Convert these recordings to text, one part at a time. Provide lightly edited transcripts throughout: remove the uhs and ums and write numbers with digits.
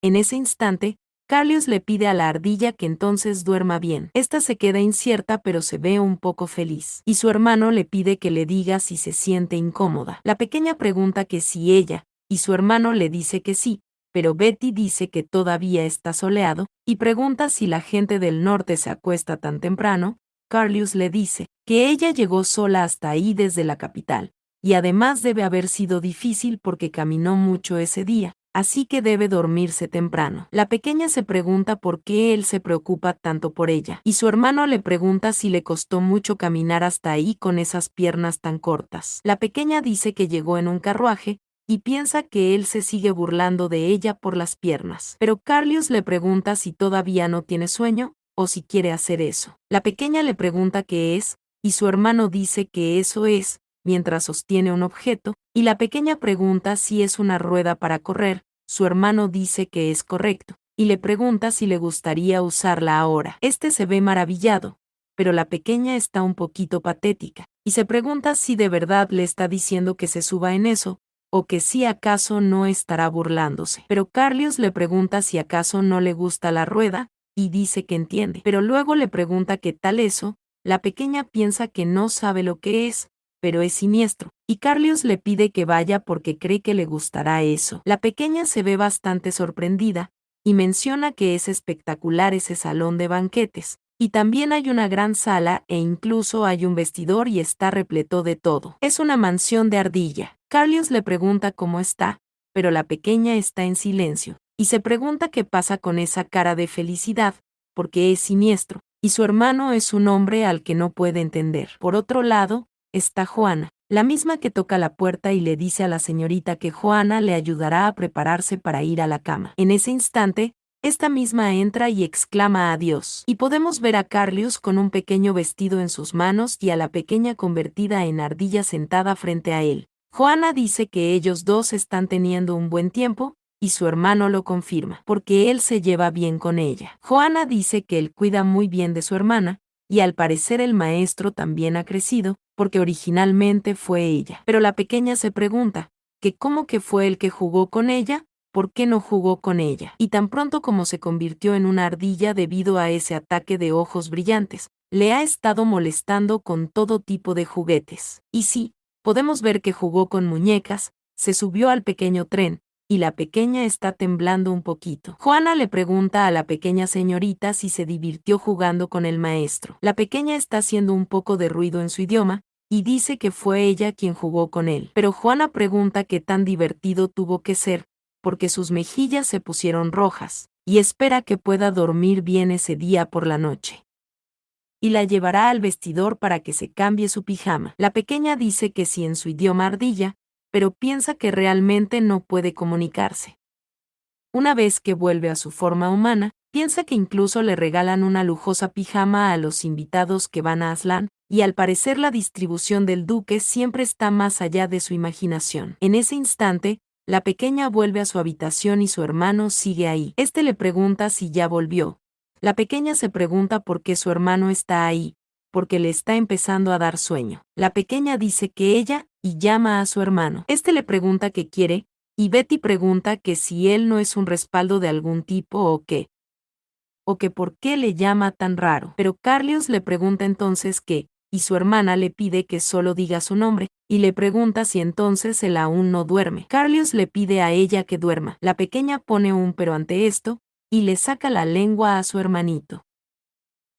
En ese instante, Carlius le pide a la ardilla que entonces duerma bien. Esta se queda incierta pero se ve un poco feliz. Y su hermano le pide que le diga si se siente incómoda. La pequeña pregunta que si ella, y su hermano le dice que sí, pero Betty dice que todavía está soleado, y pregunta si la gente del norte se acuesta tan temprano. Carlius le dice que ella llegó sola hasta ahí desde la capital, y además debe haber sido difícil porque caminó mucho ese día, así que debe dormirse temprano. La pequeña se pregunta por qué él se preocupa tanto por ella, y su hermano le pregunta si le costó mucho caminar hasta ahí con esas piernas tan cortas. La pequeña dice que llegó en un carruaje, y piensa que él se sigue burlando de ella por las piernas. Pero Carlius le pregunta si todavía no tiene sueño, o si quiere hacer eso. La pequeña le pregunta qué es, y su hermano dice que eso es, mientras sostiene un objeto, y la pequeña pregunta si es una rueda para correr. Su hermano dice que es correcto, y le pregunta si le gustaría usarla ahora. Este se ve maravillado, pero la pequeña está un poquito patética, y se pregunta si de verdad le está diciendo que se suba en eso, o que si acaso no estará burlándose. Pero Carlius le pregunta si acaso no le gusta la rueda, y dice que entiende. Pero luego le pregunta qué tal eso. La pequeña piensa que no sabe lo que es, pero es siniestro, y Carlius le pide que vaya porque cree que le gustará eso. La pequeña se ve bastante sorprendida, y menciona que es espectacular ese salón de banquetes, y también hay una gran sala e incluso hay un vestidor y está repleto de todo. Es una mansión de ardilla. Carlius le pregunta cómo está, pero la pequeña está en silencio, y se pregunta qué pasa con esa cara de felicidad, porque es siniestro, y su hermano es un hombre al que no puede entender. Por otro lado, está Juana, la misma que toca la puerta y le dice a la señorita que Juana le ayudará a prepararse para ir a la cama. En ese instante, esta misma entra y exclama adiós, y podemos ver a Carlius con un pequeño vestido en sus manos y a la pequeña convertida en ardilla sentada frente a él. Juana dice que ellos dos están teniendo un buen tiempo, y su hermano lo confirma, porque él se lleva bien con ella. Juana dice que él cuida muy bien de su hermana, y al parecer el maestro también ha crecido, porque originalmente fue ella. Pero la pequeña se pregunta, que cómo que fue el que jugó con ella, ¿por qué no jugó con ella? Y tan pronto como se convirtió en una ardilla debido a ese ataque de ojos brillantes, le ha estado molestando con todo tipo de juguetes. Y sí, podemos ver que jugó con muñecas, se subió al pequeño tren, y la pequeña está temblando un poquito. Juana le pregunta a la pequeña señorita si se divirtió jugando con el maestro. La pequeña está haciendo un poco de ruido en su idioma, y dice que fue ella quien jugó con él. Pero Juana pregunta qué tan divertido tuvo que ser, porque sus mejillas se pusieron rojas, y espera que pueda dormir bien ese día por la noche. Y la llevará al vestidor para que se cambie su pijama. La pequeña dice que sí en su idioma ardilla, pero piensa que realmente no puede comunicarse. Una vez que vuelve a su forma humana, piensa que incluso le regalan una lujosa pijama a los invitados que van a Aslan, y al parecer la distribución del duque siempre está más allá de su imaginación. En ese instante, la pequeña vuelve a su habitación y su hermano sigue ahí. Este le pregunta si ya volvió. La pequeña se pregunta por qué su hermano está ahí, porque le está empezando a dar sueño. La pequeña dice que ella, y llama a su hermano. Este le pregunta qué quiere, y Betty pregunta que si él no es un respaldo de algún tipo o que por qué le llama tan raro. Pero Carlius le pregunta entonces qué, y su hermana le pide que solo diga su nombre, y le pregunta si entonces él aún no duerme. Carlius le pide a ella que duerma. La pequeña pone un pero ante esto, y le saca la lengua a su hermanito.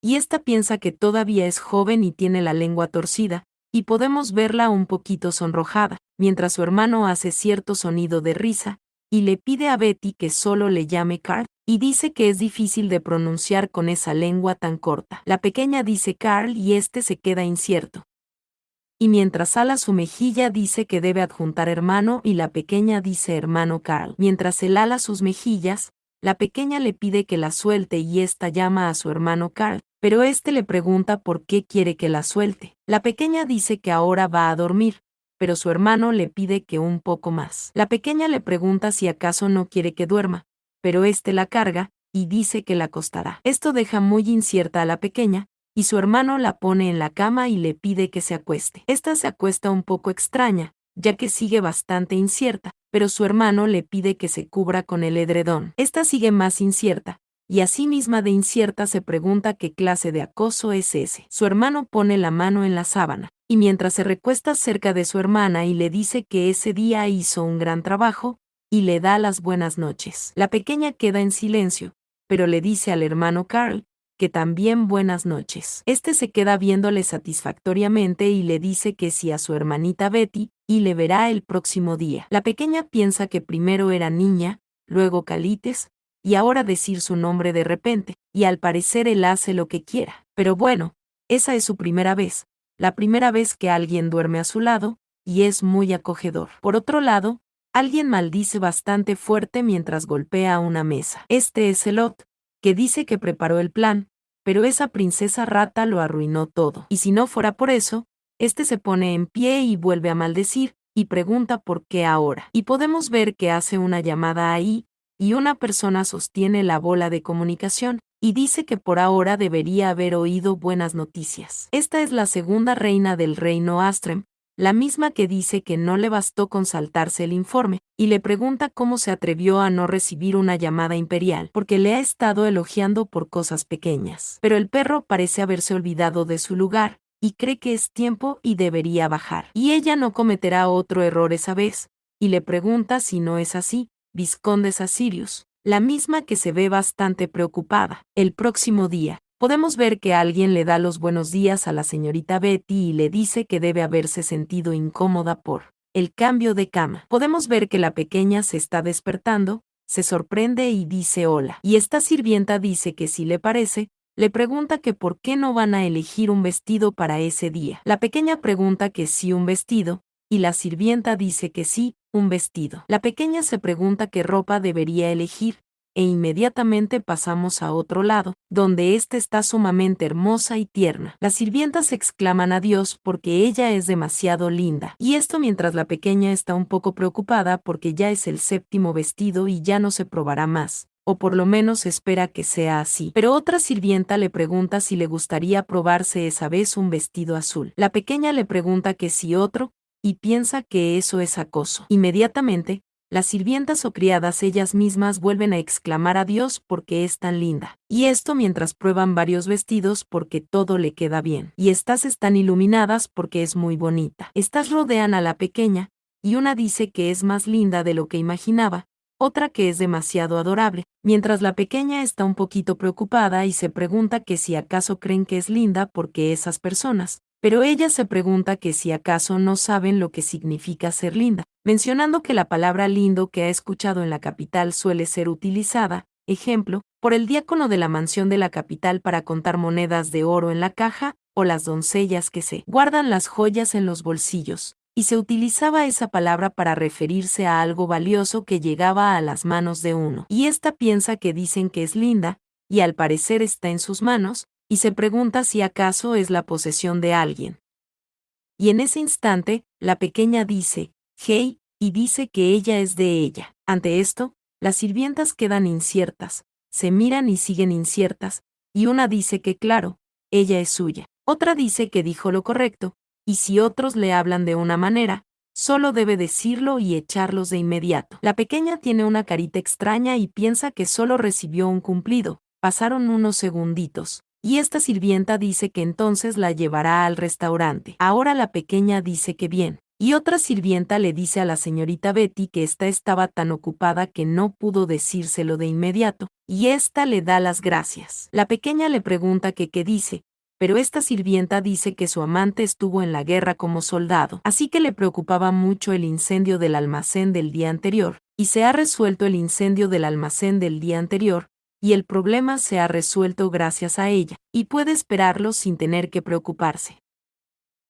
Y esta piensa que todavía es joven y tiene la lengua torcida, y podemos verla un poquito sonrojada, mientras su hermano hace cierto sonido de risa, y le pide a Betty que solo le llame Carl, y dice que es difícil de pronunciar con esa lengua tan corta. La pequeña dice Carl y este se queda incierto. Y mientras ala su mejilla dice que debe adjuntar hermano y la pequeña dice hermano Carl. Mientras él ala sus mejillas, la pequeña le pide que la suelte y ésta llama a su hermano Carl, pero este le pregunta por qué quiere que la suelte. La pequeña dice que ahora va a dormir, pero su hermano le pide que un poco más. La pequeña le pregunta si acaso no quiere que duerma, pero este la carga y dice que la acostará. Esto deja muy incierta a la pequeña, y su hermano la pone en la cama y le pide que se acueste. Esta se acuesta un poco extraña, ya que sigue bastante incierta, pero su hermano le pide que se cubra con el edredón. Esta sigue más incierta, y así misma de incierta se pregunta qué clase de acoso es ese. Su hermano pone la mano en la sábana, y mientras se recuesta cerca de su hermana y le dice que ese día hizo un gran trabajo, y le da las buenas noches. La pequeña queda en silencio, pero le dice al hermano Carl que también buenas noches. Este se queda viéndole satisfactoriamente y le dice que sí a su hermanita Betty, y le verá el próximo día. La pequeña piensa que primero era niña, luego Calites, y ahora decir su nombre de repente, y al parecer él hace lo que quiera. Pero bueno, esa es su primera vez, la primera vez que alguien duerme a su lado, y es muy acogedor. Por otro lado, alguien maldice bastante fuerte mientras golpea una mesa. Este es Elot, que dice que preparó el plan, pero esa princesa rata lo arruinó todo. Y si no fuera por eso, este se pone en pie y vuelve a maldecir, y pregunta por qué ahora. Y podemos ver que hace una llamada ahí, y una persona sostiene la bola de comunicación, y dice que por ahora debería haber oído buenas noticias. Esta es la segunda reina del reino Astrem, la misma que dice que no le bastó con saltarse el informe, y le pregunta cómo se atrevió a no recibir una llamada imperial, porque le ha estado elogiando por cosas pequeñas. Pero el perro parece haberse olvidado de su lugar, y cree que es tiempo y debería bajar. Y ella no cometerá otro error esa vez, y le pregunta si no es así, Viscondes a Sirius, la misma que se ve bastante preocupada. El próximo día, podemos ver que alguien le da los buenos días a la señorita Betty y le dice que debe haberse sentido incómoda por el cambio de cama. Podemos ver que la pequeña se está despertando, se sorprende y dice hola. Y esta sirvienta dice que si le parece, le pregunta que por qué no van a elegir un vestido para ese día. La pequeña pregunta que sí un vestido, y la sirvienta dice que sí, un vestido. La pequeña se pregunta qué ropa debería elegir, e inmediatamente pasamos a otro lado, donde ésta está sumamente hermosa y tierna. Las sirvientas exclaman adiós porque ella es demasiado linda, y esto mientras la pequeña está un poco preocupada porque ya es el séptimo vestido y ya no se probará más, o por lo menos espera que sea así. Pero otra sirvienta le pregunta si le gustaría probarse esa vez un vestido azul. La pequeña le pregunta que si otro, y piensa que eso es acoso. Inmediatamente, las sirvientas o criadas ellas mismas vuelven a exclamar adiós porque es tan linda. Y esto mientras prueban varios vestidos porque todo le queda bien. Y estas están iluminadas porque es muy bonita. Estas rodean a la pequeña, y una dice que es más linda de lo que imaginaba, otra que es demasiado adorable, mientras la pequeña está un poquito preocupada y se pregunta que si acaso creen que es linda porque esas personas. Pero ella se pregunta que si acaso no saben lo que significa ser linda, mencionando que la palabra lindo que ha escuchado en la capital suele ser utilizada, ejemplo, por el diácono de la mansión de la capital para contar monedas de oro en la caja, o las doncellas que se guardan las joyas en los bolsillos, y se utilizaba esa palabra para referirse a algo valioso que llegaba a las manos de uno. Y esta piensa que dicen que es linda, y al parecer está en sus manos, y se pregunta si acaso es la posesión de alguien. Y en ese instante, la pequeña dice, hey, y dice que ella es de ella. Ante esto, las sirvientas quedan inciertas, se miran y siguen inciertas, y una dice que claro, ella es suya. Otra dice que dijo lo correcto, y si otros le hablan de una manera, solo debe decirlo y echarlos de inmediato. La pequeña tiene una carita extraña y piensa que solo recibió un cumplido. Pasaron unos segunditos, y esta sirvienta dice que entonces la llevará al restaurante. Ahora la pequeña dice que bien. Y otra sirvienta le dice a la señorita Betty que ésta estaba tan ocupada que no pudo decírselo de inmediato, y ésta le da las gracias. La pequeña le pregunta que qué dice, pero esta sirvienta dice que su amante estuvo en la guerra como soldado, así que le preocupaba mucho el incendio del almacén del día anterior, y se ha resuelto el incendio del almacén del día anterior, y el problema se ha resuelto gracias a ella, y puede esperarlo sin tener que preocuparse.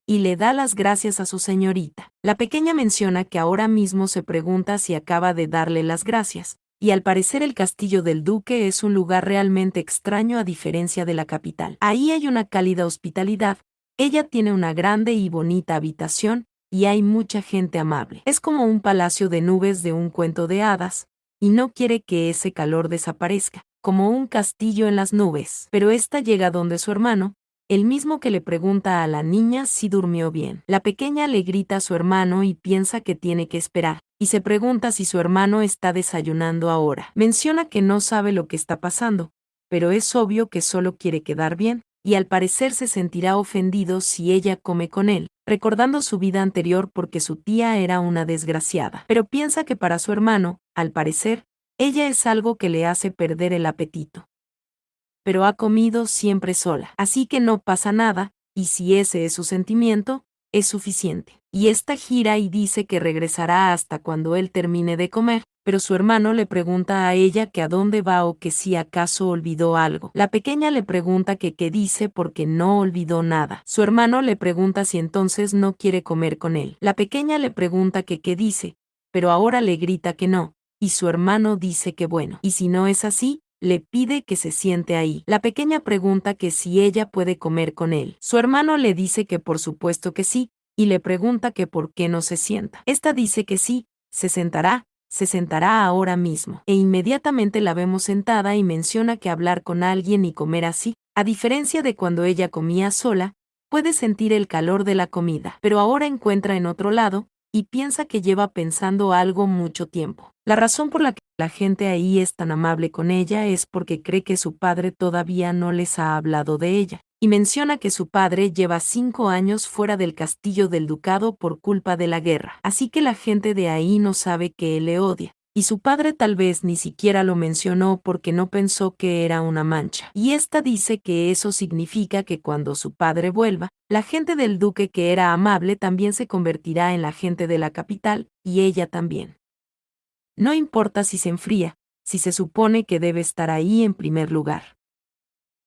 Y le da las gracias a su señorita. La pequeña menciona que ahora mismo se pregunta si acaba de darle las gracias, y al parecer el castillo del duque es un lugar realmente extraño a diferencia de la capital. Ahí hay una cálida hospitalidad, ella tiene una grande y bonita habitación, y hay mucha gente amable. Es como un palacio de nubes de un cuento de hadas, y no quiere que ese calor desaparezca, como un castillo en las nubes. Pero esta llega donde su hermano, el mismo que le pregunta a la niña si durmió bien. La pequeña le grita a su hermano y piensa que tiene que esperar, y se pregunta si su hermano está desayunando ahora. Menciona que no sabe lo que está pasando, pero es obvio que solo quiere quedar bien, y al parecer se sentirá ofendido si ella come con él, recordando su vida anterior porque su tía era una desgraciada. Pero piensa que para su hermano, al parecer, ella es algo que le hace perder el apetito. Pero ha comido siempre sola, así que no pasa nada, y si ese es su sentimiento, es suficiente. Y esta gira y dice que regresará hasta cuando él termine de comer, pero su hermano le pregunta a ella que a dónde va o que si acaso olvidó algo. La pequeña le pregunta que qué dice porque no olvidó nada. Su hermano le pregunta si entonces no quiere comer con él. La pequeña le pregunta que qué dice, pero ahora le grita que no, y su hermano dice que bueno. Y si no es así, le pide que se siente ahí. La pequeña pregunta que si ella puede comer con él. Su hermano le dice que por supuesto que sí, y le pregunta que por qué no se sienta. Esta dice que sí, se sentará ahora mismo. E inmediatamente la vemos sentada y menciona que hablar con alguien y comer así, a diferencia de cuando ella comía sola, puede sentir el calor de la comida, pero ahora encuentra en otro lado, y piensa que lleva pensando algo mucho tiempo. La razón por la que la gente ahí es tan amable con ella es porque cree que su padre todavía no les ha hablado de ella, y menciona que su padre lleva 5 años fuera del castillo del ducado por culpa de la guerra, así que la gente de ahí no sabe que él le odia. Y su padre tal vez ni siquiera lo mencionó porque no pensó que era una mancha. Y esta dice que eso significa que cuando su padre vuelva, la gente del duque que era amable también se convertirá en la gente de la capital, y ella también. No importa si se enfría, si se supone que debe estar ahí en primer lugar.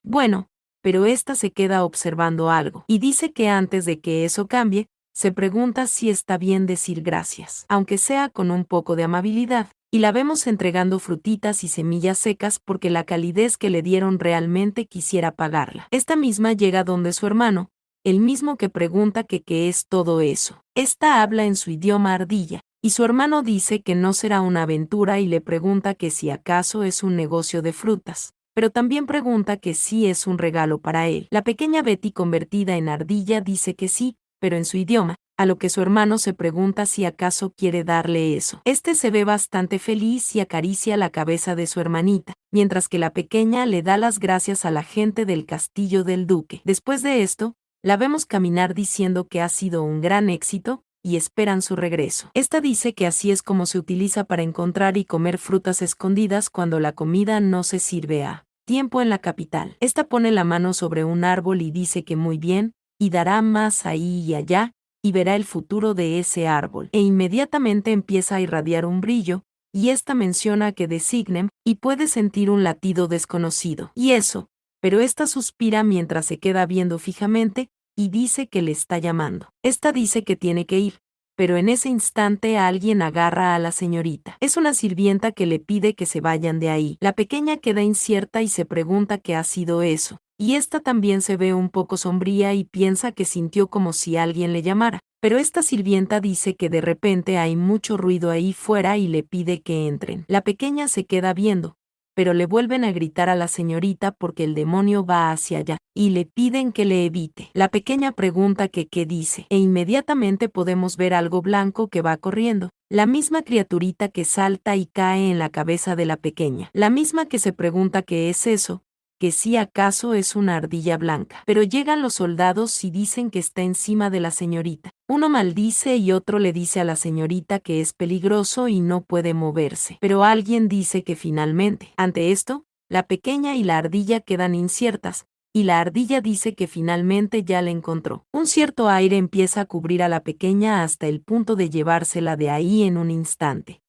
Bueno, pero esta se queda observando algo, y dice que antes de que eso cambie, se pregunta si está bien decir gracias, aunque sea con un poco de amabilidad, y la vemos entregando frutitas y semillas secas porque la calidez que le dieron realmente quisiera pagarla. Esta misma llega donde su hermano, el mismo que pregunta que qué es todo eso. Esta habla en su idioma ardilla, y su hermano dice que no será una aventura y le pregunta que si acaso es un negocio de frutas, pero también pregunta que si es un regalo para él. La pequeña Betty convertida en ardilla dice que sí, pero en su idioma, a lo que su hermano se pregunta si acaso quiere darle eso. Este se ve bastante feliz y acaricia la cabeza de su hermanita, mientras que la pequeña le da las gracias a la gente del castillo del duque. Después de esto, la vemos caminar diciendo que ha sido un gran éxito, y esperan su regreso. Esta dice que así es como se utiliza para encontrar y comer frutas escondidas cuando la comida no se sirve a tiempo en la capital. Esta pone la mano sobre un árbol y dice que muy bien, y dará más ahí y allá, y verá el futuro de ese árbol. E inmediatamente empieza a irradiar un brillo, y esta menciona que designen, y puede sentir un latido desconocido. Y eso, pero esta suspira mientras se queda viendo fijamente, y dice que le está llamando. Esta dice que tiene que ir, pero en ese instante alguien agarra a la señorita. Es una sirvienta que le pide que se vayan de ahí. La pequeña queda incierta y se pregunta qué ha sido eso. Y esta también se ve un poco sombría y piensa que sintió como si alguien le llamara. Pero esta sirvienta dice que de repente hay mucho ruido ahí fuera y le pide que entren. La pequeña se queda viendo, pero le vuelven a gritar a la señorita porque el demonio va hacia allá, y le piden que le evite. La pequeña pregunta que qué dice, e inmediatamente podemos ver algo blanco que va corriendo, la misma criaturita que salta y cae en la cabeza de la pequeña, la misma que se pregunta qué es eso, que si acaso es una ardilla blanca. Pero llegan los soldados y dicen que está encima de la señorita. Uno maldice y otro le dice a la señorita que es peligroso y no puede moverse. Pero alguien dice que finalmente. Ante esto, la pequeña y la ardilla quedan inciertas, y la ardilla dice que finalmente ya la encontró. Un cierto aire empieza a cubrir a la pequeña hasta el punto de llevársela de ahí en un instante.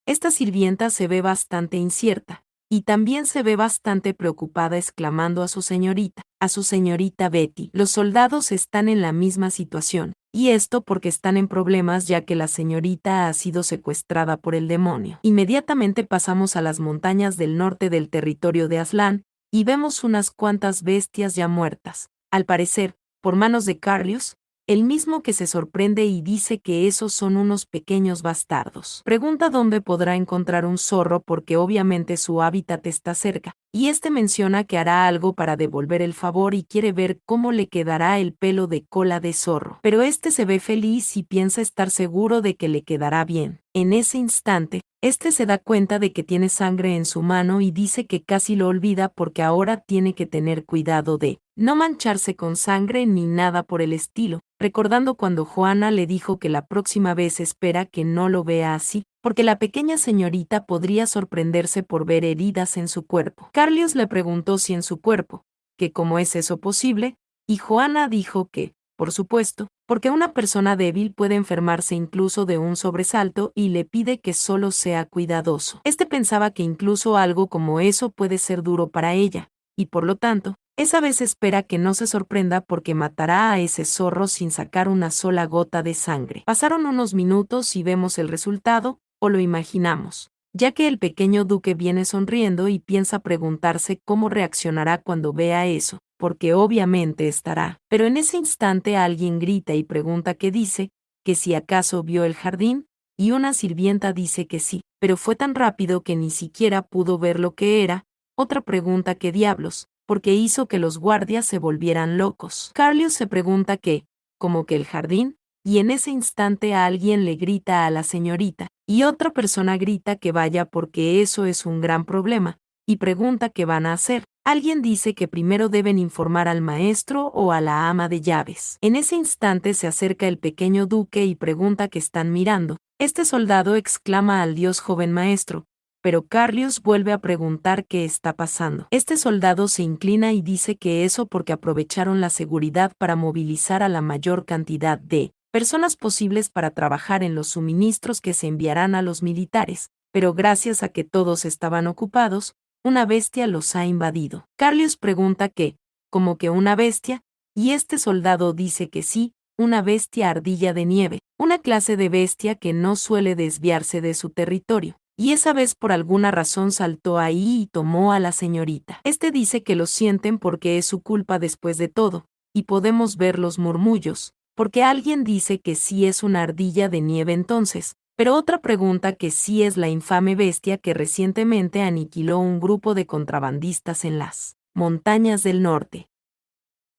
Esta sirvienta se ve bastante incierta, y también se ve bastante preocupada exclamando a su señorita Betty. Los soldados están en la misma situación, y esto porque están en problemas ya que la señorita ha sido secuestrada por el demonio. Inmediatamente pasamos a las montañas del norte del territorio de Aslan, y vemos unas cuantas bestias ya muertas, al parecer, por manos de Carlius, el mismo que se sorprende y dice que esos son unos pequeños bastardos. Pregunta dónde podrá encontrar un zorro porque obviamente su hábitat está cerca, y este menciona que hará algo para devolver el favor y quiere ver cómo le quedará el pelo de cola de zorro. Pero este se ve feliz y piensa estar seguro de que le quedará bien. En ese instante, este se da cuenta de que tiene sangre en su mano y dice que casi lo olvida porque ahora tiene que tener cuidado de no mancharse con sangre ni nada por el estilo, recordando cuando Juana le dijo que la próxima vez espera que no lo vea así, porque la pequeña señorita podría sorprenderse por ver heridas en su cuerpo. Carlius le preguntó si en su cuerpo, que cómo es eso posible, y Juana dijo que, por supuesto, porque una persona débil puede enfermarse incluso de un sobresalto y le pide que solo sea cuidadoso. Este pensaba que incluso algo como eso puede ser duro para ella, y por lo tanto, esa vez espera que no se sorprenda porque matará a ese zorro sin sacar una sola gota de sangre. Pasaron unos minutos y vemos el resultado, o lo imaginamos, ya que el pequeño duque viene sonriendo y piensa preguntarse cómo reaccionará cuando vea eso, porque obviamente estará. Pero en ese instante alguien grita y pregunta qué dice, que si acaso vio el jardín, y una sirvienta dice que sí, pero fue tan rápido que ni siquiera pudo ver lo que era. Otra pregunta qué diablos, porque hizo que los guardias se volvieran locos. Carlius se pregunta qué, como que el jardín, y en ese instante a alguien le grita a la señorita, y otra persona grita que vaya porque eso es un gran problema, y pregunta qué van a hacer. Alguien dice que primero deben informar al maestro o a la ama de llaves. En ese instante se acerca el pequeño duque y pregunta qué están mirando. Este soldado exclama al dios joven maestro, pero Carlius vuelve a preguntar qué está pasando. Este soldado se inclina y dice que eso porque aprovecharon la seguridad para movilizar a la mayor cantidad de personas posibles para trabajar en los suministros que se enviarán a los militares, pero gracias a que todos estaban ocupados, una bestia los ha invadido. Carlius pregunta qué, como que una bestia, y este soldado dice que sí, una bestia ardilla de nieve, una clase de bestia que no suele desviarse de su territorio. Y esa vez por alguna razón saltó ahí y tomó a la señorita. Este dice que lo sienten porque es su culpa después de todo, y podemos ver los murmullos, porque alguien dice que sí es una ardilla de nieve entonces, pero otra pregunta que sí es la infame bestia que recientemente aniquiló un grupo de contrabandistas en las montañas del norte.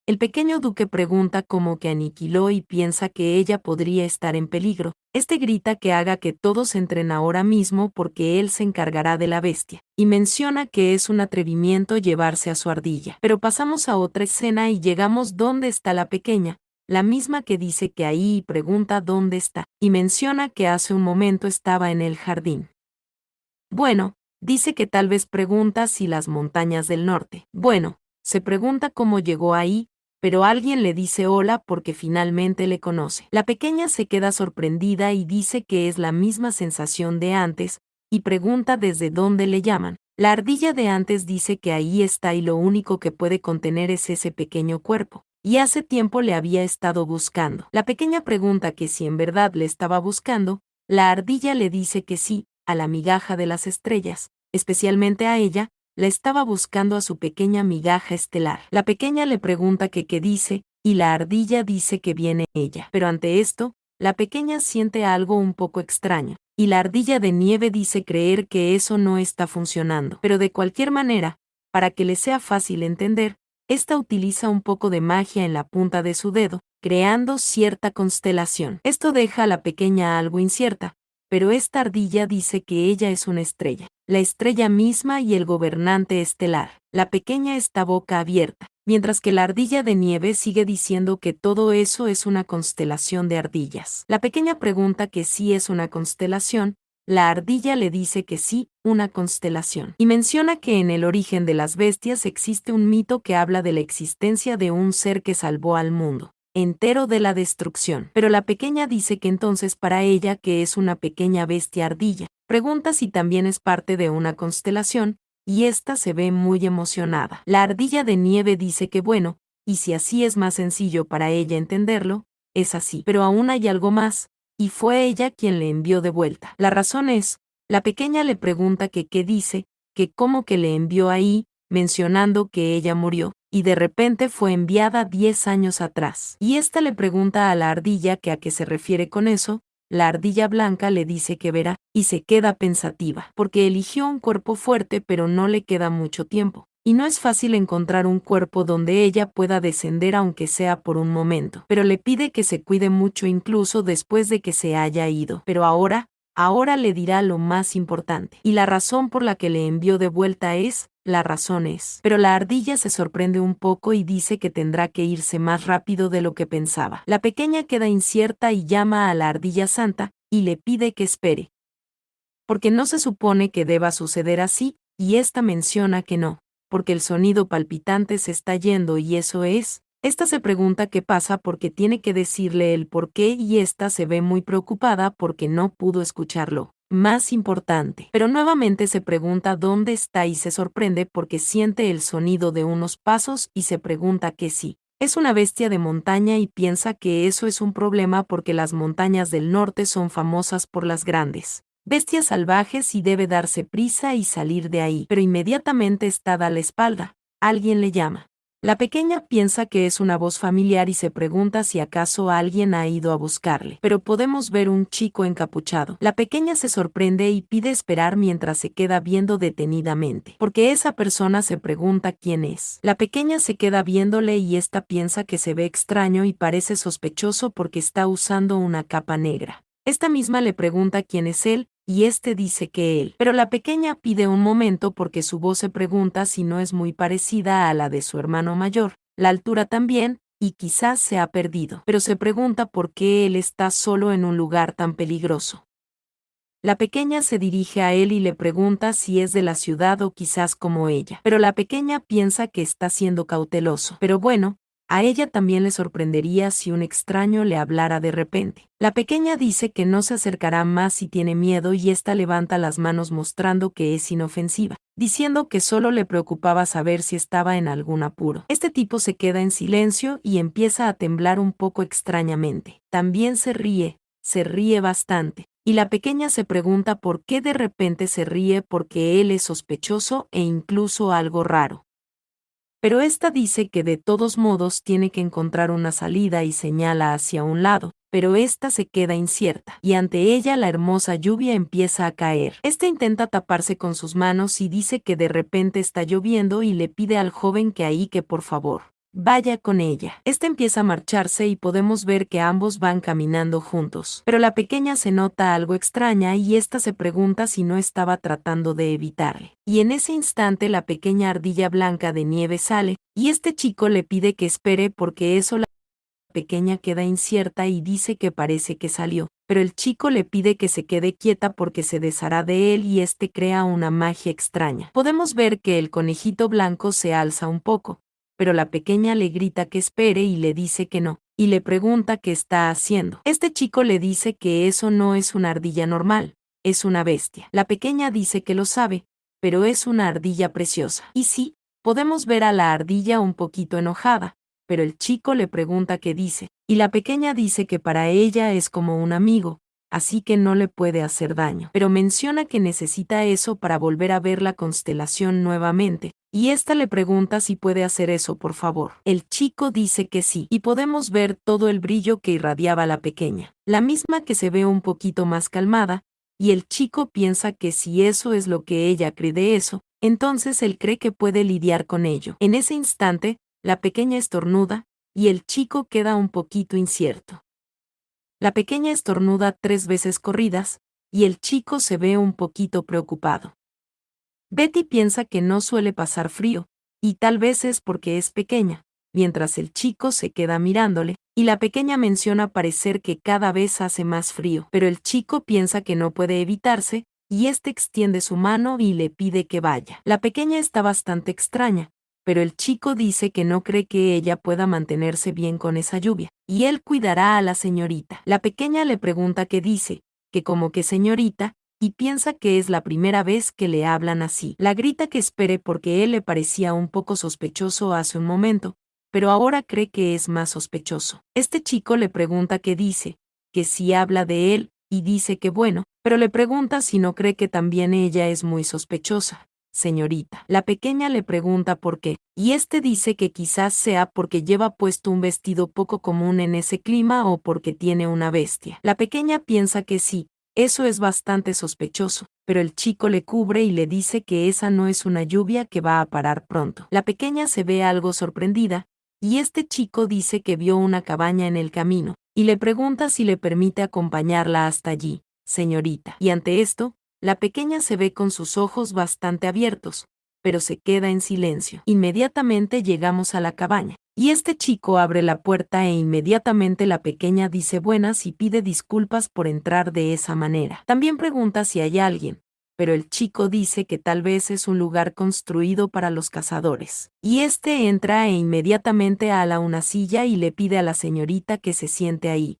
El pequeño duque pregunta cómo que aniquiló y piensa que ella podría estar en peligro. Este grita que haga que todos entren ahora mismo porque él se encargará de la bestia, y menciona que es un atrevimiento llevarse a su ardilla. Pero pasamos a otra escena y llegamos donde está la pequeña, la misma que dice que ahí y pregunta dónde está, y menciona que hace un momento estaba en el jardín. Bueno, dice que tal vez pregunta si las montañas del norte. Bueno, se pregunta cómo llegó ahí, pero alguien le dice hola porque finalmente le conoce. La pequeña se queda sorprendida y dice que es la misma sensación de antes, y pregunta desde dónde le llaman. La ardilla de antes dice que ahí está y lo único que puede contener es ese pequeño cuerpo, y hace tiempo le había estado buscando. La pequeña pregunta que si en verdad le estaba buscando, la ardilla le dice que sí, a la migaja de las estrellas, especialmente a ella, la estaba buscando a su pequeña migaja estelar. La pequeña le pregunta que qué dice, y la ardilla dice que viene ella. Pero ante esto, la pequeña siente algo un poco extraño, y la ardilla de nieve dice creer que eso no está funcionando. Pero de cualquier manera, para que le sea fácil entender, esta utiliza un poco de magia en la punta de su dedo, creando cierta constelación. Esto deja a la pequeña algo incierta, pero esta ardilla dice que ella es una estrella, la estrella misma y el gobernante estelar. La pequeña está boca abierta, mientras que la ardilla de nieve sigue diciendo que todo eso es una constelación de ardillas. La pequeña pregunta que sí es una constelación, la ardilla le dice que sí, una constelación, y menciona que en el origen de las bestias existe un mito que habla de la existencia de un ser que salvó al mundo entero de la destrucción. Pero la pequeña dice que entonces para ella que es una pequeña bestia ardilla. Pregunta si también es parte de una constelación, y ésta se ve muy emocionada. La ardilla de nieve dice que bueno, y si así es más sencillo para ella entenderlo, es así. Pero aún hay algo más, y fue ella quien le envió de vuelta. La razón es, la pequeña le pregunta que qué dice, que cómo que le envió ahí, mencionando que ella murió, y de repente fue enviada 10 años atrás. Y ésta le pregunta a la ardilla que a qué se refiere con eso. La ardilla blanca le dice que verá, y se queda pensativa, porque eligió un cuerpo fuerte pero no le queda mucho tiempo. Y no es fácil encontrar un cuerpo donde ella pueda descender aunque sea por un momento. Pero le pide que se cuide mucho incluso después de que se haya ido. Pero ahora le dirá lo más importante. Y la razón por la que le envió de vuelta la razón es. Pero la ardilla se sorprende un poco y dice que tendrá que irse más rápido de lo que pensaba. La pequeña queda incierta y llama a la ardilla santa y le pide que espere. Porque no se supone que deba suceder así, y ésta menciona que no, porque el sonido palpitante se está yendo y eso es. Esta se pregunta qué pasa porque tiene que decirle el por qué y esta se ve muy preocupada porque no pudo escucharlo. Más importante. Pero nuevamente se pregunta dónde está y se sorprende porque siente el sonido de unos pasos y se pregunta que sí. Es una bestia de montaña y piensa que eso es un problema porque las montañas del norte son famosas por las grandes bestias salvajes y debe darse prisa y salir de ahí. Pero inmediatamente está dada la espalda. Alguien le llama. La pequeña piensa que es una voz familiar y se pregunta si acaso alguien ha ido a buscarle. Pero podemos ver un chico encapuchado. La pequeña se sorprende y pide esperar mientras se queda viendo detenidamente, porque esa persona se pregunta quién es. La pequeña se queda viéndole y esta piensa que se ve extraño y parece sospechoso porque está usando una capa negra. Esta misma le pregunta quién es él, y este dice que él. Pero la pequeña pide un momento porque su voz se pregunta si no es muy parecida a la de su hermano mayor, la altura también, y quizás se ha perdido. Pero se pregunta por qué él está solo en un lugar tan peligroso. La pequeña se dirige a él y le pregunta si es de la ciudad o quizás como ella. Pero la pequeña piensa que está siendo cauteloso. Pero bueno, a ella también le sorprendería si un extraño le hablara de repente. La pequeña dice que no se acercará más si tiene miedo y ésta levanta las manos mostrando que es inofensiva, diciendo que solo le preocupaba saber si estaba en algún apuro. Este tipo se queda en silencio y empieza a temblar un poco extrañamente. También se ríe bastante. Y la pequeña se pregunta por qué de repente se ríe porque él es sospechoso e incluso algo raro. Pero ésta dice que de todos modos tiene que encontrar una salida y señala hacia un lado, pero ésta se queda incierta, y ante ella la hermosa lluvia empieza a caer. Este intenta taparse con sus manos y dice que de repente está lloviendo y le pide al joven que por favor vaya con ella. Este empieza a marcharse y podemos ver que ambos van caminando juntos. Pero la pequeña se nota algo extraña y ésta se pregunta si no estaba tratando de evitarle. Y en ese instante la pequeña ardilla blanca de nieve sale, y este chico le pide que espere porque eso la pequeña queda incierta y dice que parece que salió. Pero el chico le pide que se quede quieta porque se deshará de él y este crea una magia extraña. Podemos ver que el conejito blanco se alza un poco, pero la pequeña le grita que espere y le dice que no, y le pregunta qué está haciendo. Este chico le dice que eso no es una ardilla normal, es una bestia. La pequeña dice que lo sabe, pero es una ardilla preciosa. Y sí, podemos ver a la ardilla un poquito enojada, pero el chico le pregunta qué dice, y la pequeña dice que para ella es como un amigo, así que no le puede hacer daño. Pero menciona que necesita eso para volver a ver la constelación nuevamente, y ésta le pregunta si puede hacer eso por favor. El chico dice que sí, y podemos ver todo el brillo que irradiaba la pequeña, la misma que se ve un poquito más calmada, y el chico piensa que si eso es lo que ella cree de eso, entonces él cree que puede lidiar con ello. En ese instante, la pequeña estornuda, y el chico queda un poquito incierto. La pequeña estornuda 3 veces corridas, y el chico se ve un poquito preocupado. Betty piensa que no suele pasar frío, y tal vez es porque es pequeña, mientras el chico se queda mirándole, y la pequeña menciona parecer que cada vez hace más frío, pero el chico piensa que no puede evitarse, y este extiende su mano y le pide que vaya. La pequeña está bastante extraña, pero el chico dice que no cree que ella pueda mantenerse bien con esa lluvia, y él cuidará a la señorita. La pequeña le pregunta qué dice, que como que señorita, y piensa que es la primera vez que le hablan así. La grita que espere porque él le parecía un poco sospechoso hace un momento, pero ahora cree que es más sospechoso. Este chico le pregunta qué dice, que si habla de él, y dice que bueno, pero le pregunta si no cree que también ella es muy sospechosa. señorita. La pequeña le pregunta por qué, y este dice que quizás sea porque lleva puesto un vestido poco común en ese clima o porque tiene una bestia. La pequeña piensa que sí, eso es bastante sospechoso, pero el chico le cubre y le dice que esa no es una lluvia que va a parar pronto. La pequeña se ve algo sorprendida, y este chico dice que vio una cabaña en el camino, y le pregunta si le permite acompañarla hasta allí, señorita. Y ante esto, la pequeña se ve con sus ojos bastante abiertos, pero se queda en silencio. Inmediatamente llegamos a la cabaña, y este chico abre la puerta e inmediatamente la pequeña dice buenas y pide disculpas por entrar de esa manera. También pregunta si hay alguien, pero el chico dice que tal vez es un lugar construido para los cazadores. Y este entra e inmediatamente ala una silla y le pide a la señorita que se siente ahí.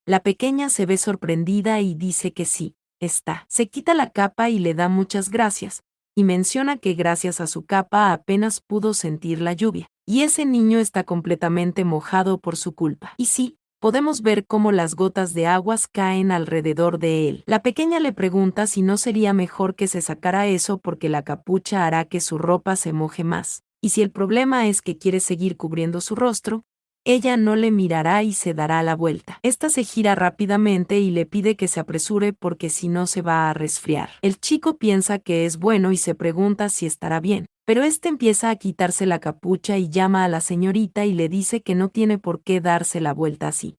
La pequeña se ve sorprendida y dice que sí, está. Se quita la capa y le da muchas gracias, y menciona que gracias a su capa apenas pudo sentir la lluvia, y ese niño está completamente mojado por su culpa. Y sí, podemos ver cómo las gotas de aguas caen alrededor de él. La pequeña le pregunta si no sería mejor que se sacara eso porque la capucha hará que su ropa se moje más, y si el problema es que quiere seguir cubriendo su rostro, ella no le mirará y se dará la vuelta. Esta se gira rápidamente y le pide que se apresure porque si no se va a resfriar. El chico piensa que es bueno y se pregunta si estará bien, pero este empieza a quitarse la capucha y llama a la señorita y le dice que no tiene por qué darse la vuelta así.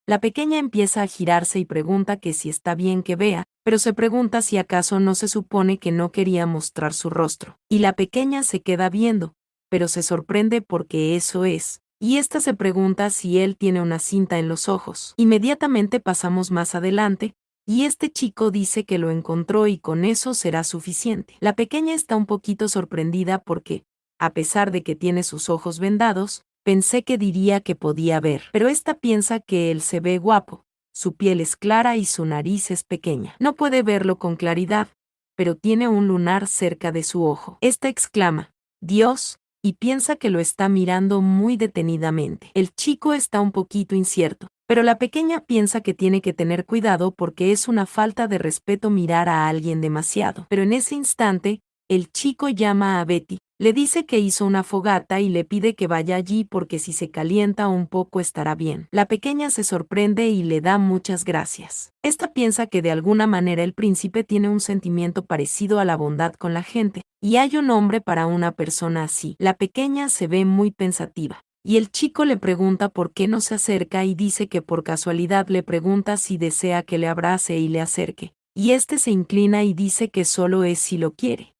La pequeña empieza a girarse y pregunta que si está bien que vea, pero se pregunta si acaso no se supone que no quería mostrar su rostro. Y la pequeña se queda viendo, pero se sorprende porque eso es. Y esta se pregunta si él tiene una cinta en los ojos. Inmediatamente pasamos más adelante, y este chico dice que lo encontró y con eso será suficiente. La pequeña está un poquito sorprendida porque, a pesar de que tiene sus ojos vendados, pensé que diría que podía ver, pero esta piensa que él se ve guapo, su piel es clara y su nariz es pequeña. No puede verlo con claridad, pero tiene un lunar cerca de su ojo. Esta exclama, Dios, y piensa que lo está mirando muy detenidamente. El chico está un poquito incierto, pero la pequeña piensa que tiene que tener cuidado porque es una falta de respeto mirar a alguien demasiado. Pero en ese instante, el chico llama a Betty, le dice que hizo una fogata y le pide que vaya allí porque si se calienta un poco estará bien. La pequeña se sorprende y le da muchas gracias. Esta piensa que de alguna manera el príncipe tiene un sentimiento parecido a la bondad con la gente, y hay un hombre para una persona así. La pequeña se ve muy pensativa. Y el chico le pregunta por qué no se acerca y dice que por casualidad le pregunta si desea que le abrace y le acerque. Y este se inclina y dice que solo es si lo quiere.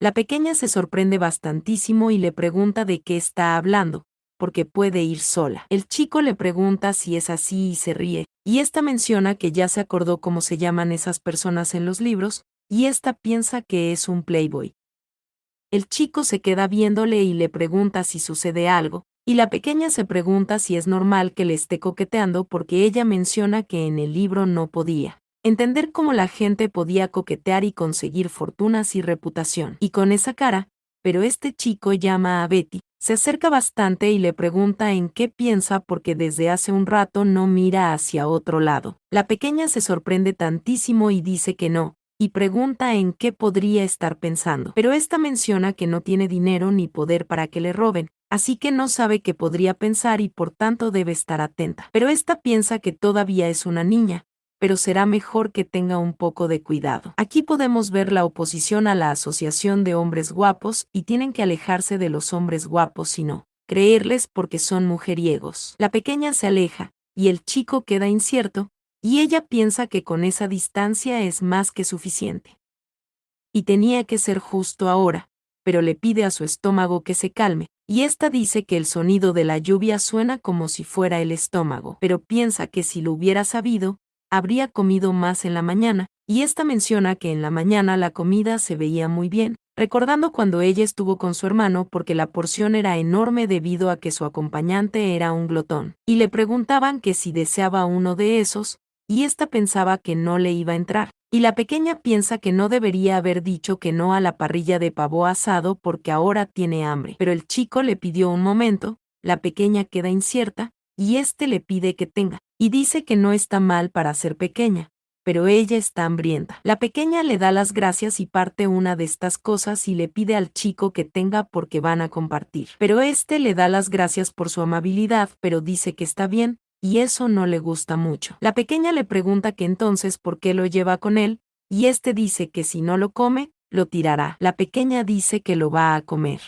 La pequeña se sorprende bastantísimo y le pregunta de qué está hablando, porque puede ir sola. El chico le pregunta si es así y se ríe, y esta menciona que ya se acordó cómo se llaman esas personas en los libros, y esta piensa que es un playboy. El chico se queda viéndole y le pregunta si sucede algo, y la pequeña se pregunta si es normal que le esté coqueteando porque ella menciona que en el libro no podía entender cómo la gente podía coquetear y conseguir fortunas y reputación. Y con esa cara, pero este chico llama a Betty, se acerca bastante y le pregunta en qué piensa porque desde hace un rato no mira hacia otro lado. La pequeña se sorprende tantísimo y dice que no, y pregunta en qué podría estar pensando. Pero esta menciona que no tiene dinero ni poder para que le roben, así que no sabe qué podría pensar y por tanto debe estar atenta. Pero esta piensa que todavía es una niña, pero será mejor que tenga un poco de cuidado. Aquí podemos ver la oposición a la asociación de hombres guapos y tienen que alejarse de los hombres guapos y no creerles porque son mujeriegos. La pequeña se aleja, y el chico queda incierto, y ella piensa que con esa distancia es más que suficiente. Y tenía que ser justo ahora, pero le pide a su estómago que se calme, y ésta dice que el sonido de la lluvia suena como si fuera el estómago, pero piensa que si lo hubiera sabido, habría comido más en la mañana, y esta menciona que en la mañana la comida se veía muy bien, recordando cuando ella estuvo con su hermano porque la porción era enorme debido a que su acompañante era un glotón, y le preguntaban que si deseaba uno de esos, y ésta pensaba que no le iba a entrar, y la pequeña piensa que no debería haber dicho que no a la parrilla de pavo asado porque ahora tiene hambre, pero el chico le pidió un momento, la pequeña queda incierta, y este le pide que tenga, y dice que no está mal para ser pequeña, pero ella está hambrienta. La pequeña le da las gracias y parte una de estas cosas y le pide al chico que tenga porque van a compartir. Pero este le da las gracias por su amabilidad, pero dice que está bien, y eso no le gusta mucho. La pequeña le pregunta que entonces por qué lo lleva con él, y este dice que si no lo come, lo tirará. La pequeña dice que lo va a comer.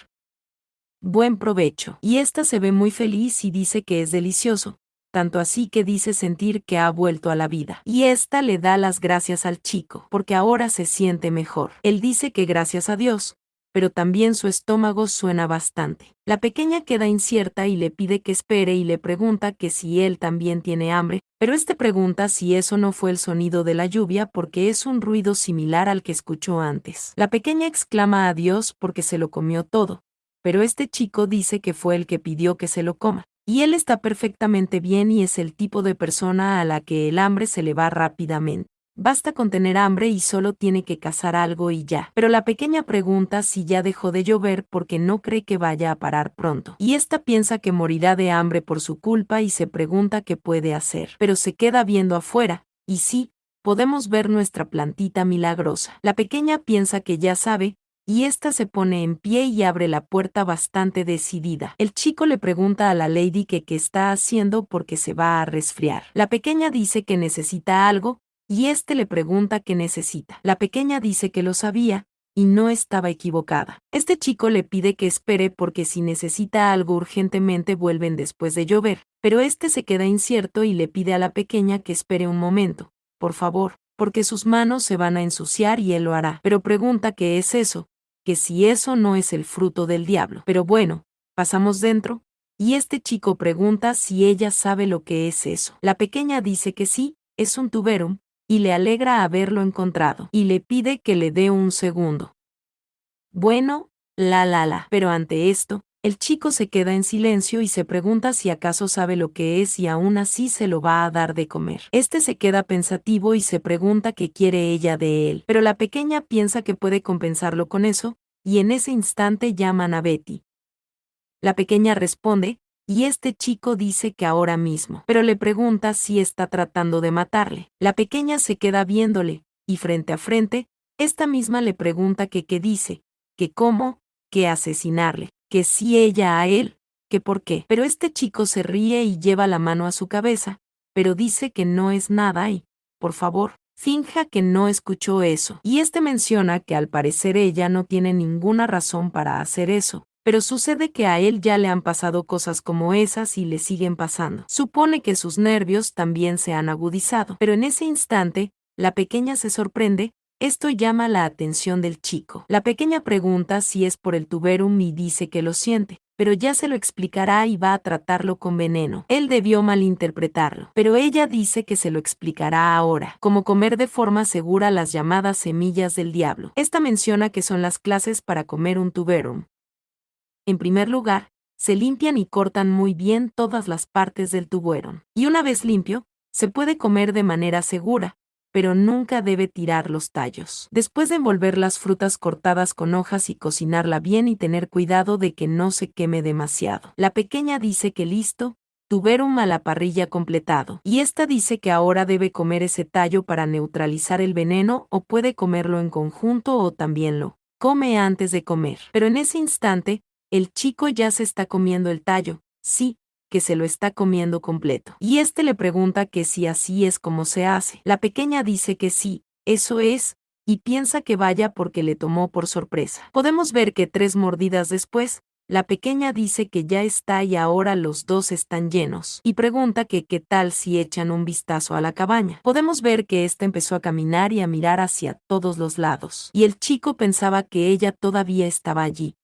Buen provecho. Y esta se ve muy feliz y dice que es delicioso, tanto así que dice sentir que ha vuelto a la vida. Y esta le da las gracias al chico, porque ahora se siente mejor. Él dice que gracias a Dios, pero también su estómago suena bastante. La pequeña queda incierta y le pide que espere y le pregunta que si él también tiene hambre, pero este pregunta si eso no fue el sonido de la lluvia porque es un ruido similar al que escuchó antes. La pequeña exclama a Dios porque se lo comió todo, pero este chico dice que fue el que pidió que se lo coma. Y él está perfectamente bien y es el tipo de persona a la que el hambre se le va rápidamente. Basta con tener hambre y solo tiene que cazar algo y ya. Pero la pequeña pregunta si ya dejó de llover porque no cree que vaya a parar pronto. Y esta piensa que morirá de hambre por su culpa y se pregunta qué puede hacer. Pero se queda viendo afuera, y sí, podemos ver nuestra plantita milagrosa. La pequeña piensa que ya sabe, y ésta se pone en pie y abre la puerta bastante decidida. El chico le pregunta a la lady que qué está haciendo porque se va a resfriar. La pequeña dice que necesita algo, y este le pregunta qué necesita. La pequeña dice que lo sabía, y no estaba equivocada. Este chico le pide que espere porque si necesita algo urgentemente vuelven después de llover, pero este se queda incierto y le pide a la pequeña que espere un momento, por favor, porque sus manos se van a ensuciar y él lo hará. Pero pregunta qué es eso, que si eso no es el fruto del diablo. Pero bueno, pasamos dentro, y este chico pregunta si ella sabe lo que es eso. La pequeña dice que sí, es un tuberum, y le alegra haberlo encontrado, y le pide que le dé un segundo. Bueno, pero ante esto, el chico se queda en silencio y se pregunta si acaso sabe lo que es y aún así se lo va a dar de comer. Este se queda pensativo y se pregunta qué quiere ella de él, pero la pequeña piensa que puede compensarlo con eso, y en ese instante llaman a Betty. La pequeña responde, y este chico dice que ahora mismo, pero le pregunta si está tratando de matarle. La pequeña se queda viéndole, y frente a frente, esta misma le pregunta que qué dice, que cómo, que asesinarle, que si ella a él, que por qué. Pero este chico se ríe y lleva la mano a su cabeza, pero dice que no es nada y, por favor, finja que no escuchó eso. Y este menciona que al parecer ella no tiene ninguna razón para hacer eso. Pero sucede que a él ya le han pasado cosas como esas y le siguen pasando. Supone que sus nervios también se han agudizado. Pero en ese instante, la pequeña se sorprende. Esto llama la atención del chico. La pequeña pregunta si es por el tuberum y dice que lo siente, pero ya se lo explicará y va a tratarlo con veneno. Él debió malinterpretarlo, pero ella dice que se lo explicará ahora, como comer de forma segura las llamadas semillas del diablo. Esta menciona que son las clases para comer un tuberum. En primer lugar, se limpian y cortan muy bien todas las partes del tuberum. Y una vez limpio, se puede comer de manera segura, pero nunca debe tirar los tallos. Después de envolver las frutas cortadas con hojas y cocinarla bien y tener cuidado de que no se queme demasiado. La pequeña dice que listo, tuberum a la parrilla completado. Y esta dice que ahora debe comer ese tallo para neutralizar el veneno o puede comerlo en conjunto o también lo come antes de comer. Pero en ese instante, el chico ya se está comiendo el tallo, sí, que se lo está comiendo completo. Y este le pregunta que si así es como se hace. La pequeña dice que sí, eso es, y piensa que vaya porque le tomó por sorpresa. Podemos ver que 3 mordidas después, la pequeña dice que ya está y ahora los dos están llenos, y pregunta que qué tal si echan un vistazo a la cabaña. Podemos ver que ésta empezó a caminar y a mirar hacia todos los lados, y el chico pensaba que ella todavía estaba allí.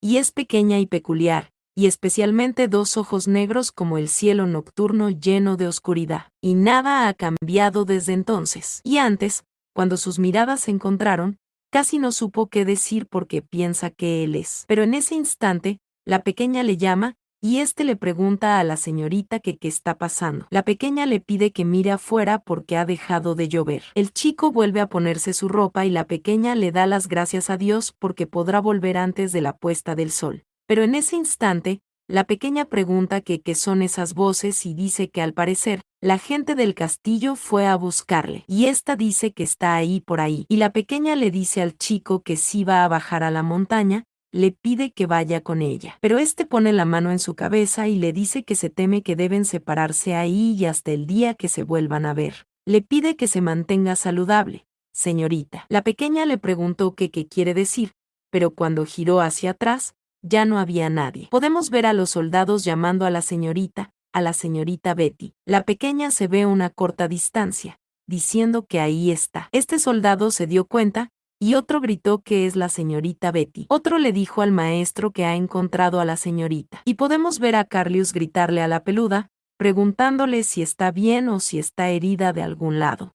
Y es pequeña y peculiar, y especialmente 2 ojos negros como el cielo nocturno lleno de oscuridad. Y nada ha cambiado desde entonces. Y antes, cuando sus miradas se encontraron, casi no supo qué decir porque piensa que él es. Pero en ese instante, la pequeña le llama, y este le pregunta a la señorita que qué está pasando. La pequeña le pide que mire afuera porque ha dejado de llover. El chico vuelve a ponerse su ropa y la pequeña le da las gracias a Dios porque podrá volver antes de la puesta del sol. Pero en ese instante, la pequeña pregunta que qué son esas voces y dice que al parecer, La gente del castillo fue a buscarle, y ésta dice que está ahí por ahí, y la pequeña le dice al chico que si va a bajar a la montaña, le pide que vaya con ella. Pero este pone la mano en su cabeza y le dice que se teme que deben separarse ahí y hasta el día que se vuelvan a ver. Le pide que se mantenga saludable. Señorita. La pequeña le preguntó qué quiere decir, pero cuando giró hacia atrás, ya no había nadie. Podemos ver a los soldados llamando a la señorita Betty. La pequeña se ve a una corta distancia, diciendo que ahí está. Este soldado se dio cuenta, y otro gritó que es la señorita Betty. Otro le dijo al maestro que ha encontrado a la señorita. Y podemos ver a Carlius gritarle a la peluda, preguntándole si está bien o si está herida de algún lado.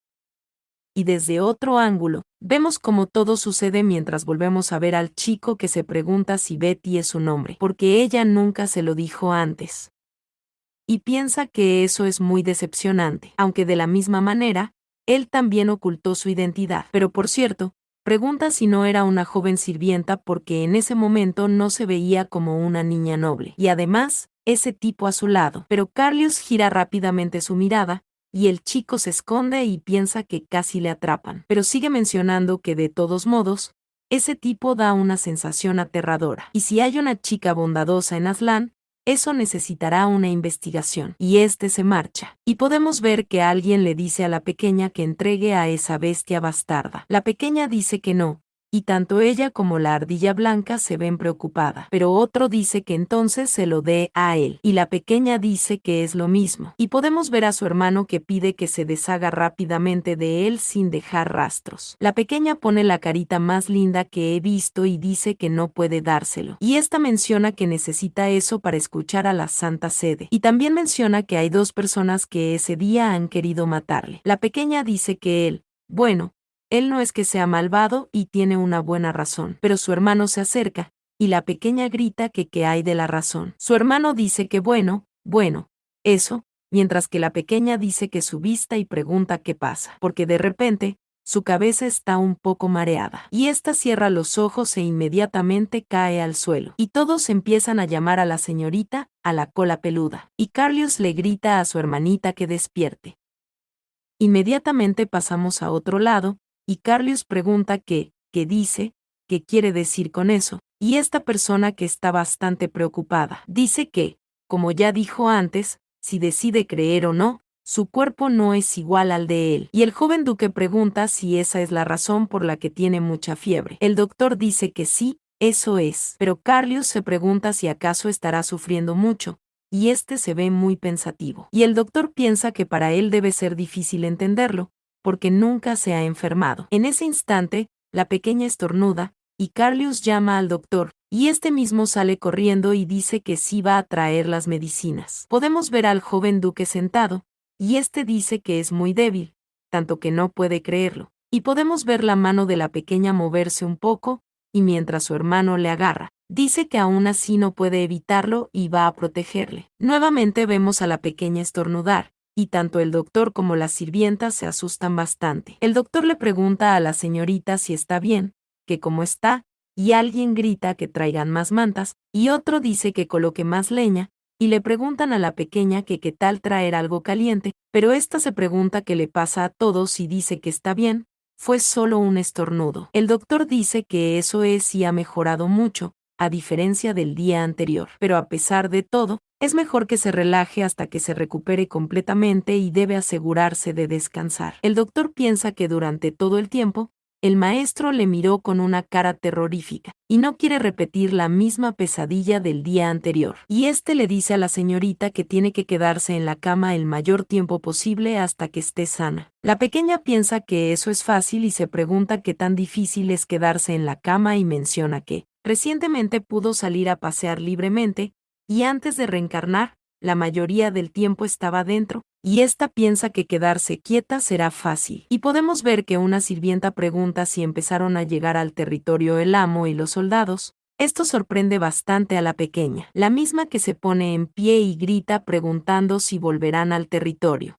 Y desde otro ángulo, vemos cómo todo sucede mientras volvemos a ver al chico que se pregunta si Betty es su nombre, porque ella nunca se lo dijo antes. Y piensa que eso es muy decepcionante, aunque de la misma manera, él también ocultó su identidad. Pero por cierto, pregunta si no era una joven sirvienta porque en ese momento no se veía como una niña noble. Y además, ese tipo a su lado. Pero Carlius gira rápidamente su mirada, y el chico se esconde y piensa que casi le atrapan. Pero sigue mencionando que de todos modos, ese tipo da una sensación aterradora. Y si hay una chica bondadosa en Aslan, eso necesitará una investigación. Y este se marcha. Y podemos ver que alguien le dice a la pequeña que entregue a esa bestia bastarda. La pequeña dice que no, y tanto ella como la ardilla blanca se ven preocupada. Pero otro dice que entonces se lo dé a él. Y la pequeña dice que es lo mismo. Y podemos ver a su hermano que pide que se deshaga rápidamente de él sin dejar rastros. La pequeña pone la carita más linda que he visto y dice que no puede dárselo. Y esta menciona que necesita eso para escuchar a la Santa Sede. Y también menciona que hay 2 personas que ese día han querido matarle. La pequeña dice que él no es que sea malvado y tiene una buena razón, pero su hermano se acerca, y la pequeña grita que qué hay de la razón. Su hermano dice que eso, mientras que la pequeña dice que su vista y pregunta qué pasa, porque de repente, su cabeza está un poco mareada, y ésta cierra los ojos e inmediatamente cae al suelo, y todos empiezan a llamar a la señorita, a la cola peluda, y Carlius le grita a su hermanita que despierte. Inmediatamente pasamos a otro lado, y Carlius pregunta qué dice, qué quiere decir con eso, y esta persona que está bastante preocupada dice que, como ya dijo antes, si decide creer o no, su cuerpo no es igual al de él. Y el joven duque pregunta si esa es la razón por la que tiene mucha fiebre. El doctor dice que sí, eso es. Pero Carlius se pregunta si acaso estará sufriendo mucho, y este se ve muy pensativo. Y el doctor piensa que para él debe ser difícil entenderlo, porque nunca se ha enfermado. En ese instante, la pequeña estornuda, y Carlius llama al doctor, y este mismo sale corriendo y dice que sí va a traer las medicinas. Podemos ver al joven duque sentado, y este dice que es muy débil, tanto que no puede creerlo. Y podemos ver la mano de la pequeña moverse un poco, y mientras su hermano le agarra, dice que aún así no puede evitarlo y va a protegerle. Nuevamente vemos a la pequeña estornudar, y tanto el doctor como la sirvienta se asustan bastante. El doctor le pregunta a la señorita si está bien, que cómo está, y alguien grita que traigan más mantas, y otro dice que coloque más leña, y le preguntan a la pequeña que qué tal traer algo caliente, pero esta se pregunta qué le pasa a todos y dice que está bien, fue solo un estornudo. El doctor dice que eso es y ha mejorado mucho, a diferencia del día anterior. Pero a pesar de todo, es mejor que se relaje hasta que se recupere completamente y debe asegurarse de descansar. El doctor piensa que durante todo el tiempo, el maestro le miró con una cara terrorífica, y no quiere repetir la misma pesadilla del día anterior. Y este le dice a la señorita que tiene que quedarse en la cama el mayor tiempo posible hasta que esté sana. La pequeña piensa que eso es fácil y se pregunta qué tan difícil es quedarse en la cama y menciona que recientemente pudo salir a pasear libremente, y antes de reencarnar, la mayoría del tiempo estaba dentro, y esta piensa que quedarse quieta será fácil. Y podemos ver que una sirvienta pregunta si empezaron a llegar al territorio el amo y los soldados. Esto sorprende bastante a la pequeña, la misma que se pone en pie y grita preguntando si volverán al territorio.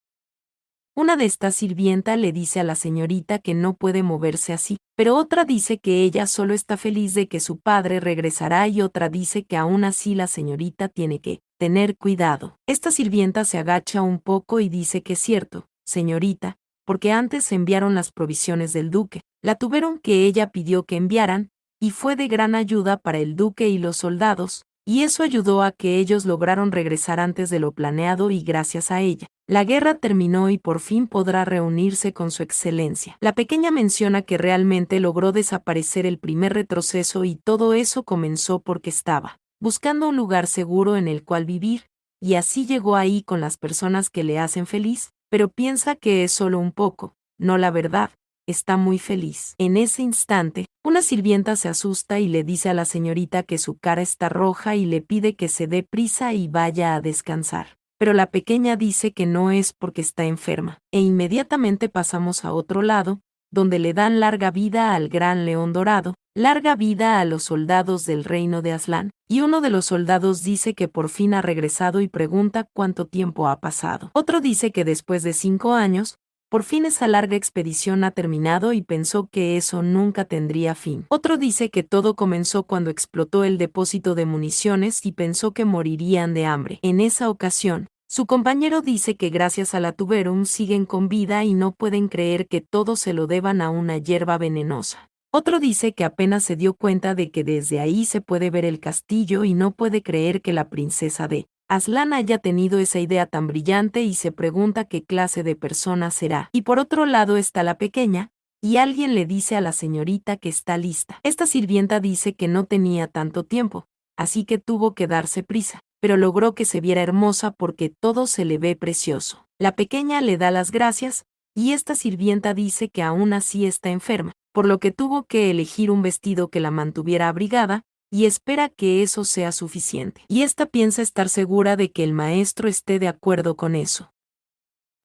Una de estas sirvientas le dice a la señorita que no puede moverse así, pero otra dice que ella solo está feliz de que su padre regresará y otra dice que aún así la señorita tiene que tener cuidado. Esta sirvienta se agacha un poco y dice que es cierto, señorita, porque antes enviaron las provisiones del duque, la tuvieron que ella pidió que enviaran, y fue de gran ayuda para el duque y los soldados, y eso ayudó a que ellos lograron regresar antes de lo planeado y gracias a ella, la guerra terminó y por fin podrá reunirse con su excelencia. La pequeña menciona que realmente logró desaparecer el primer retroceso y todo eso comenzó porque estaba buscando un lugar seguro en el cual vivir, y así llegó ahí con las personas que le hacen feliz, pero piensa que es solo un poco, no la verdad. Está muy feliz. En ese instante, una sirvienta se asusta y le dice a la señorita que su cara está roja y le pide que se dé prisa y vaya a descansar. Pero la pequeña dice que no es porque está enferma. E inmediatamente pasamos a otro lado, donde le dan larga vida al gran león dorado, larga vida a los soldados del reino de Aslan, y uno de los soldados dice que por fin ha regresado y pregunta cuánto tiempo ha pasado. Otro dice que después de 5 años, por fin esa larga expedición ha terminado y pensó que eso nunca tendría fin. Otro dice que todo comenzó cuando explotó el depósito de municiones y pensó que morirían de hambre. En esa ocasión, su compañero dice que gracias a la Tuberum siguen con vida y no pueden creer que todo se lo deban a una hierba venenosa. Otro dice que apenas se dio cuenta de que desde ahí se puede ver el castillo y no puede creer que la princesa de Aslan haya tenido esa idea tan brillante y se pregunta qué clase de persona será. Y por otro lado está la pequeña, y alguien le dice a la señorita que está lista. Esta sirvienta dice que no tenía tanto tiempo, así que tuvo que darse prisa, pero logró que se viera hermosa porque todo se le ve precioso. La pequeña le da las gracias, y esta sirvienta dice que aún así está enferma, por lo que tuvo que elegir un vestido que la mantuviera abrigada, y espera que eso sea suficiente. Y esta piensa estar segura de que el maestro esté de acuerdo con eso.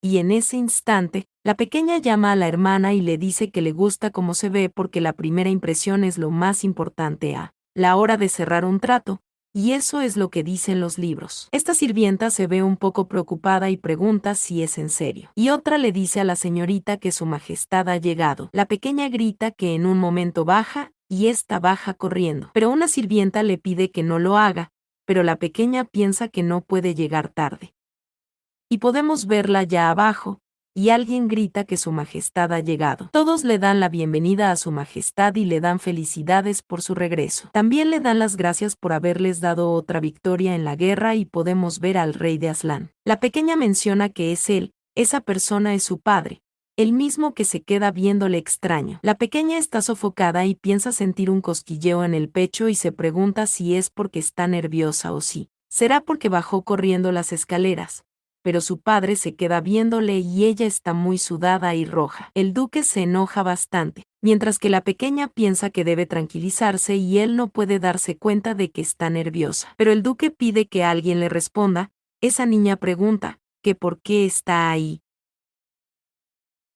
Y en ese instante, la pequeña llama a la hermana y le dice que le gusta cómo se ve porque la primera impresión es lo más importante a la hora de cerrar un trato, y eso es lo que dicen los libros. Esta sirvienta se ve un poco preocupada y pregunta si es en serio. Y otra le dice a la señorita que su majestad ha llegado. La pequeña grita que en un momento baja, y esta baja corriendo. Pero una sirvienta le pide que no lo haga, pero la pequeña piensa que no puede llegar tarde. Y podemos verla ya abajo, y alguien grita que su majestad ha llegado. Todos le dan la bienvenida a su majestad y le dan felicidades por su regreso. También le dan las gracias por haberles dado otra victoria en la guerra y podemos ver al rey de Aslan. La pequeña menciona que es él, esa persona es su padre, el mismo que se queda viéndole extraño. La pequeña está sofocada y piensa sentir un cosquilleo en el pecho y se pregunta si es porque está nerviosa o si será porque bajó corriendo las escaleras. Pero su padre se queda viéndole y ella está muy sudada y roja. El duque se enoja bastante, mientras que la pequeña piensa que debe tranquilizarse y él no puede darse cuenta de que está nerviosa. Pero el duque pide que alguien le responda. Esa niña pregunta, que por qué está ahí,